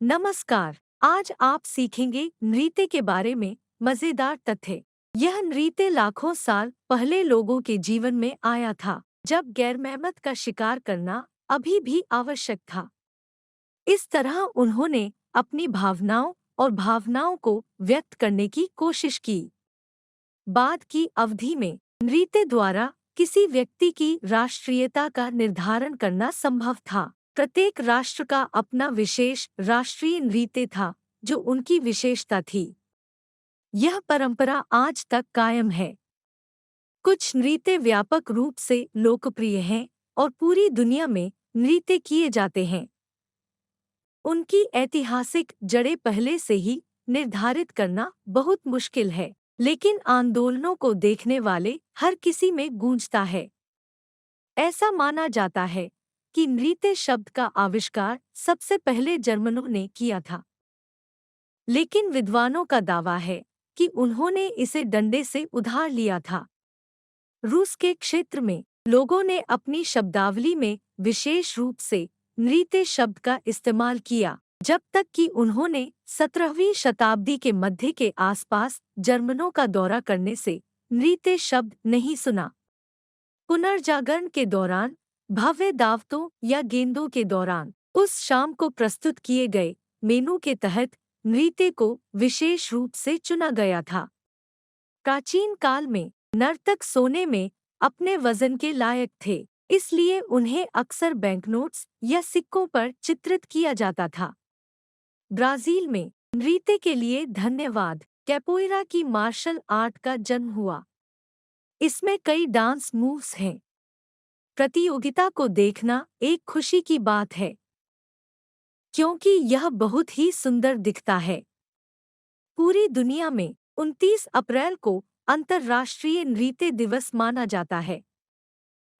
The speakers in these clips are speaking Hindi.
नमस्कार। आज आप सीखेंगे नृत्य के बारे में मजेदार तथ्य। यह नृत्य लाखों साल पहले लोगों के जीवन में आया था, जब गैरमहमत का शिकार करना अभी भी आवश्यक था। इस तरह उन्होंने अपनी भावनाओं और भावनाओं को व्यक्त करने की कोशिश की। बाद की अवधि में नृत्य द्वारा किसी व्यक्ति की राष्ट्रीयता का निर्धारण करना संभव था। प्रत्येक राष्ट्र का अपना विशेष राष्ट्रीय नृत्य था, जो उनकी विशेषता थी। यह परंपरा आज तक कायम है। कुछ नृत्य व्यापक रूप से लोकप्रिय हैं और पूरी दुनिया में नृत्य किए जाते हैं। उनकी ऐतिहासिक जड़ें पहले से ही निर्धारित करना बहुत मुश्किल है, लेकिन आंदोलनों को देखने वाले हर किसी में गूंजता है। ऐसा माना जाता है कि नृत्य शब्द का आविष्कार सबसे पहले जर्मनों ने किया था, लेकिन विद्वानों का दावा है कि उन्होंने इसे डंडे से उधार लिया था। रूस के क्षेत्र में लोगों ने अपनी शब्दावली में विशेष रूप से नृत्य शब्द का इस्तेमाल किया, जब तक कि उन्होंने 17वीं शताब्दी के मध्य के आसपास जर्मनों का दौरा करने से नृत्य शब्द नहीं सुना। पुनर्जागरण के दौरान, भव्य दावतों या गेंदों के दौरान उस शाम को प्रस्तुत किए गए मेनू के तहत नृत्य को विशेष रूप से चुना गया था। प्राचीन काल में नर्तक सोने में अपने वजन के लायक थे, इसलिए उन्हें अक्सर बैंकनोट्स या सिक्कों पर चित्रित किया जाता था। ब्राजील में नृत्य के लिए धन्यवाद कैपोएरा की मार्शल आर्ट का जन्म हुआ। इसमें कई डांस मूव्स हैं। प्रतियोगिता को देखना एक खुशी की बात है, क्योंकि यह बहुत ही सुंदर दिखता है। पूरी दुनिया में 29 अप्रैल को अंतर्राष्ट्रीय नृत्य दिवस माना जाता है।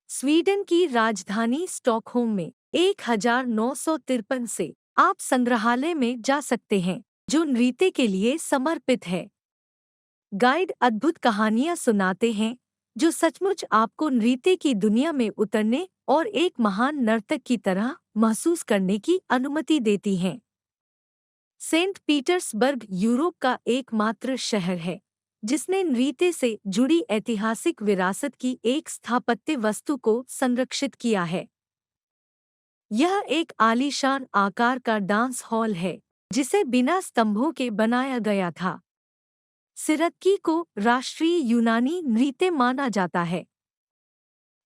स्वीडन की राजधानी स्टॉकहोम में 1953 से आप संग्रहालय में जा सकते हैं, जो नृत्य के लिए समर्पित है। गाइड अद्भुत कहानियां सुनाते हैं, जो सचमुच आपको नृत्य की दुनिया में उतरने और एक महान नर्तक की तरह महसूस करने की अनुमति देती हैं। सेंट पीटर्सबर्ग यूरोप का एकमात्र शहर है जिसने नृत्य से जुड़ी ऐतिहासिक विरासत की एक स्थापत्य वस्तु को संरक्षित किया है। यह एक आलीशान आकार का डांस हॉल है, जिसे बिना स्तंभों के बनाया गया था। सिरक्की को राष्ट्रीय यूनानी नृत्य माना जाता है।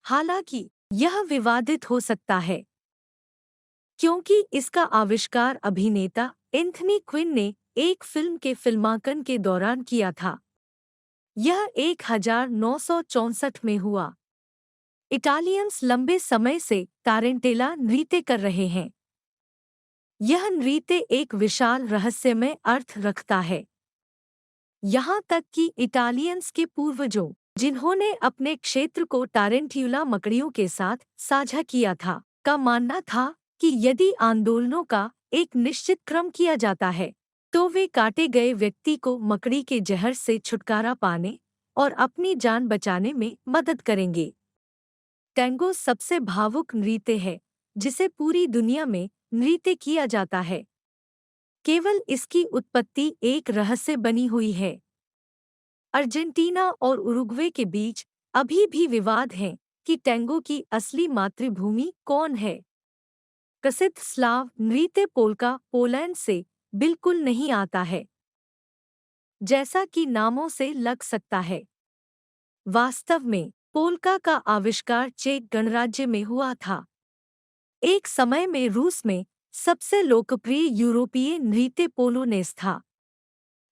हालांकि यह विवादित हो सकता है, क्योंकि इसका आविष्कार अभिनेता एंथनी क्विन ने एक फिल्म के फिल्मांकन के दौरान किया था। यह 1964 में हुआ। इटालियंस लंबे समय से तारेंटेला नृत्य कर रहे हैं। यह नृत्य एक विशाल रहस्यमय अर्थ रखता है। यहाँ तक कि इटालियंस के पूर्वजों, जिन्होंने अपने क्षेत्र को टारेंट्यूला मकड़ियों के साथ साझा किया था, का मानना था कि यदि आंदोलनों का एक निश्चित क्रम किया जाता है, तो वे काटे गए व्यक्ति को मकड़ी के जहर से छुटकारा पाने और अपनी जान बचाने में मदद करेंगे। टैंगो सबसे भावुक नृत्य है जिसे पूरी दुनिया में नृत्य किया जाता है। केवल इसकी उत्पत्ति एक रहस्य बनी हुई है। अर्जेंटीना और उरुग्वे के बीच अभी भी विवाद है कि टैंगो की असली मातृभूमि कौन है। प्रसिद्ध स्लाव नृत्य पोल्का पोलैंड से बिल्कुल नहीं आता है, जैसा कि नामों से लग सकता है। वास्तव में पोल्का का आविष्कार चेक गणराज्य में हुआ था। एक समय में रूस में सबसे लोकप्रिय यूरोपीय नृत्य पोलोनेज था।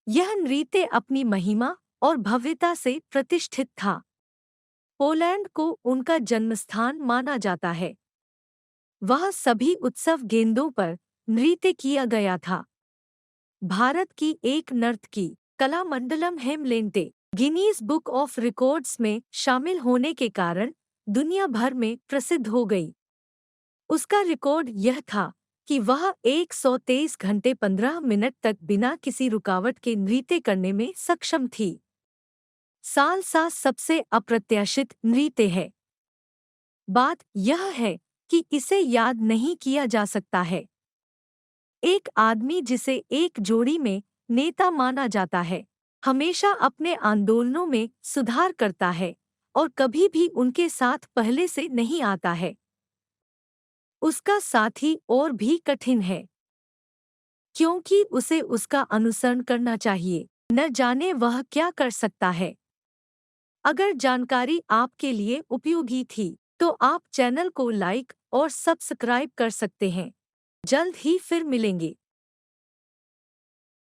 यह नृत्य अपनी महिमा और भव्यता से प्रतिष्ठित था। पोलैंड को उनका जन्मस्थान माना जाता है। वह सभी उत्सव गेंदों पर नृत्य किया गया था। भारत की एक नर्तकी कलामंडलम हेमलेंटे गिनीज बुक ऑफ रिकॉर्ड्स में शामिल होने के कारण दुनिया भर में प्रसिद्ध हो गई। उसका रिकॉर्ड यह था कि वह 123 घंटे 15 मिनट तक बिना किसी रुकावट के नृत्य करने में सक्षम थी। सालसा सबसे अप्रत्याशित नृत्य है। बात यह है कि इसे याद नहीं किया जा सकता है। एक आदमी जिसे एक जोड़ी में नेता माना जाता है, हमेशा अपने आंदोलनों में सुधार करता है और कभी भी उनके साथ पहले से नहीं आता है। उसका साथी और भी कठिन है, क्योंकि उसे उसका अनुसरण करना चाहिए, न जाने वह क्या कर सकता है। अगर जानकारी आपके लिए उपयोगी थी, तो आप चैनल को लाइक और सब्सक्राइब कर सकते हैं। जल्द ही फिर मिलेंगे।